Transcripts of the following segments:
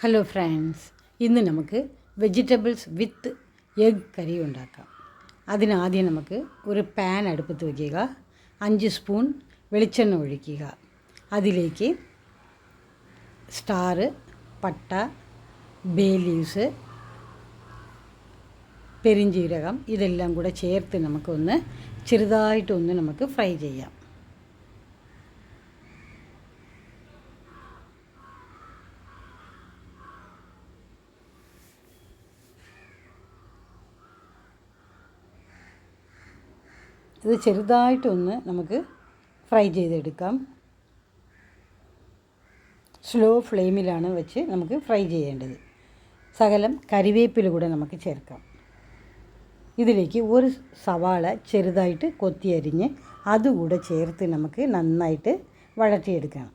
Hello friends, ഇന്ന് നമുക്ക് vegetables വിത്ത് egg കറി ഉണ്ടാക്കാം. അതിനാദ്യം നമുക്ക് ഒരു പാൻ അടുപ്പത്ത് വയ്ക്കുക. 5 സ്പൂൺ വെളിച്ചെണ്ണ ഒഴിക്കുക. അതിലേക്ക് സ്റ്റാർ, പട്ട, ബേ ലീവ്സ്, പെരിഞ്ജീരകം ഇതെല്ലാം കൂടെ ചേർത്ത് നമുക്കൊന്ന് ചെറുതായിട്ടൊന്ന് നമുക്ക് ഫ്രൈ ചെയ്യാം. ഇത് ചെറുതായിട്ടൊന്ന് നമുക്ക് ഫ്രൈ ചെയ്തെടുക്കാം. സ്ലോ ഫ്ലെയിമിലാണ് വെച്ച് നമുക്ക് ഫ്രൈ ചെയ്യേണ്ടത്. ശകലം കരിവേപ്പില കൂടെ നമുക്ക് ചേർക്കാം. ഇതിലേക്ക് ഒരു സവാള ചെറുതായിട്ട് കൊത്തി അരിഞ്ഞ് അതുകൂടെ ചേർത്ത് നമുക്ക് നന്നായിട്ട് വഴറ്റിയെടുക്കണം.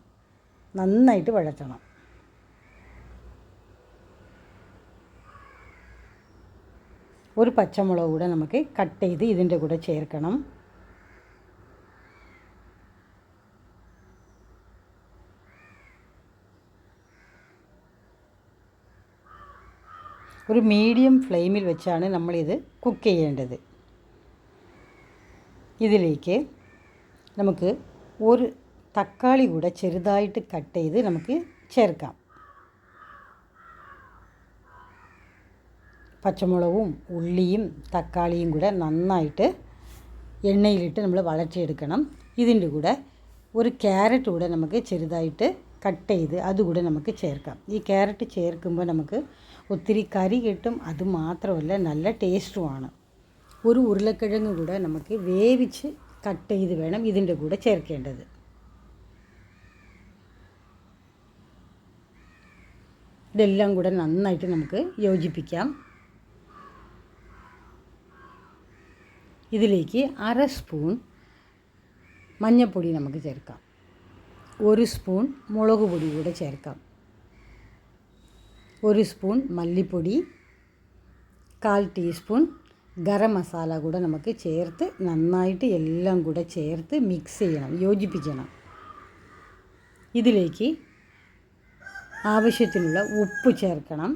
നന്നായിട്ട് വഴറ്റണം. ഒരു പച്ചമുളക് കൂടെ നമുക്ക് കട്ട് ചെയ്ത് ഇതിൻ്റെ കൂടെ ചേർക്കണം. ഒരു മീഡിയം ഫ്ലെയിമിൽ വെച്ചാണ് നമ്മളിത് കുക്ക് ചെയ്യേണ്ടത്. ഇതിലേക്ക് നമുക്ക് ഒരു തക്കാളി കൂടെ ചെറുതായിട്ട് കട്ട് ചെയ്ത് നമുക്ക് ചേർക്കാം. പച്ചമുളകും ഉള്ളിയും തക്കാളിയും കൂടെ നന്നായിട്ട് എണ്ണയിലിട്ട് നമ്മൾ വഴറ്റിയെടുക്കണം. ഇതിൻ്റെ കൂടെ ഒരു ക്യാരറ്റ് കൂടെ നമുക്ക് ചെറുതായിട്ട് കട്ട് ചെയ്ത് അതുകൂടെ നമുക്ക് ചേർക്കാം. ഈ ക്യാരറ്റ് ചേർക്കുമ്പോൾ നമുക്ക് ഒത്തിരി കറി കിട്ടും. അതുമാത്രമല്ല നല്ല ടേസ്റ്റുമാണ്. ഒരു ഉരുളക്കിഴങ്ങ് കൂടെ നമുക്ക് വേവിച്ച് കട്ട് ചെയ്ത് വേണം ഇതിൻ്റെ കൂടെ ചേർക്കേണ്ടത്. ഇതെല്ലാം കൂടെ നന്നായിട്ട് നമുക്ക് യോജിപ്പിക്കാം. ഇതിലേക്ക് 1/2 സ്പൂൺ മഞ്ഞൾപ്പൊടി നമുക്ക് ചേർക്കാം. 1 സ്പൂൺ മുളക് പൊടി കൂടെ ചേർക്കാം. 1 സ്പൂൺ മല്ലിപ്പൊടി, 1/4 ടീസ്പൂൺ ഗരം മസാല കൂടെ നമുക്ക് ചേർത്ത് നന്നായിട്ട് എല്ലാം കൂടെ ചേർത്ത് മിക്സ് ചെയ്യണം, യോജിപ്പിക്കണം. ഇതിലേക്ക് ആവശ്യത്തിനുള്ള ഉപ്പ് ചേർക്കണം.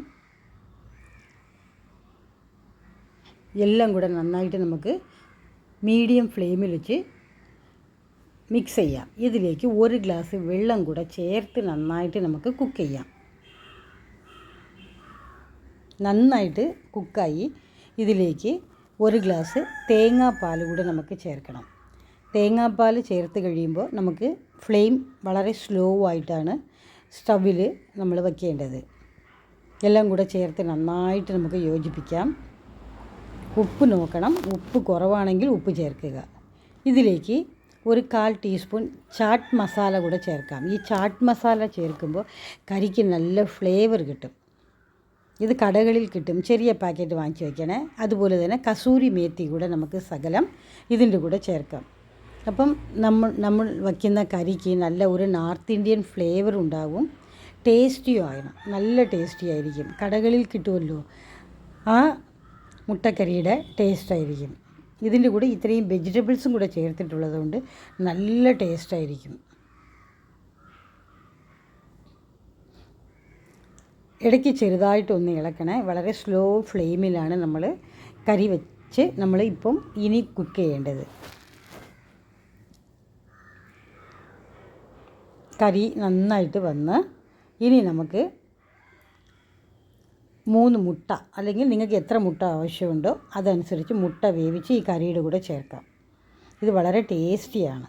എല്ലാം കൂടെ നന്നായിട്ട് നമുക്ക് മീഡിയം ഫ്ലെയിമിൽ വെച്ച് മിക്സ് ചെയ്യാം. ഇതിലേക്ക് 1 ഗ്ലാസ് വെള്ളം കൂടെ ചേർത്ത് നന്നായിട്ട് നമുക്ക് കുക്ക് ചെയ്യാം. നന്നായിട്ട് കുക്കായി ഇതിലേക്ക് 1 ഗ്ലാസ് തേങ്ങാപ്പാൽ കൂടെ നമുക്ക് ചേർക്കണം. തേങ്ങാപ്പാൽ ചേർത്ത് കഴിയുമ്പോൾ നമുക്ക് ഫ്ലെയിം വളരെ സ്ലോ ആയിട്ടാണ് സ്റ്റവിൽ നമ്മൾ വയ്ക്കേണ്ടത്. എല്ലാം കൂടെ ചേർത്ത് നന്നായിട്ട് നമുക്ക് യോജിപ്പിക്കാം. ഉപ്പ് നോക്കണം. ഉപ്പ് കുറവാണെങ്കിൽ ഉപ്പ് ചേർക്കുക. ഇതിലേക്ക് ഒരു 1/4 ടീസ്പൂൺ ചാട്ട് മസാല കൂടെ ചേർക്കാം. ഈ ചാട്ട് മസാല ചേർക്കുമ്പോൾ കറിക്ക് നല്ല ഫ്ലേവർ കിട്ടും. ഇത് കടകളിൽ കിട്ടും. ചെറിയ പാക്കറ്റ് വാങ്ങിച്ച് വയ്ക്കണേ. അതുപോലെ തന്നെ കസൂരി മേത്തി കൂടെ നമുക്ക് ശകലം ഇതിൻ്റെ കൂടെ ചേർക്കാം. അപ്പം നമ്മൾ വയ്ക്കുന്ന കറിക്ക് നല്ല ഒരു നോർത്ത് ഇന്ത്യൻ ഫ്ലേവർ ഉണ്ടാകും. ടേസ്റ്റിയും ആകണം. നല്ല ടേസ്റ്റി ആയിരിക്കും. കടകളിൽ കിട്ടുമല്ലോ, ആ മുട്ടക്കറിയുടെ ടേസ്റ്റായിരിക്കും. ഇതിൻ്റെ കൂടെ ഇത്രയും വെജിറ്റബിൾസും കൂടെ ചേർത്തിട്ടുള്ളതുകൊണ്ട് നല്ല ടേസ്റ്റായിരിക്കും. ഇടയ്ക്ക് ചെറുതായിട്ടൊന്ന് ഇളക്കണേ. വളരെ സ്ലോ ഫ്ലെയിമിലാണ് നമ്മൾ കറി വെച്ച് നമ്മൾ ഇപ്പം ഇനി കുക്ക് ചെയ്യേണ്ടത്. കറി നന്നായിട്ട് വന്ന് ഇനി നമുക്ക് 3 മുട്ട, അല്ലെങ്കിൽ നിങ്ങൾക്ക് എത്ര മുട്ട ആവശ്യമുണ്ടോ അതനുസരിച്ച് മുട്ട വേവിച്ച് ഈ കറിയുടെ കൂടെ ചേർക്കാം. ഇത് വളരെ ടേസ്റ്റിയാണ്.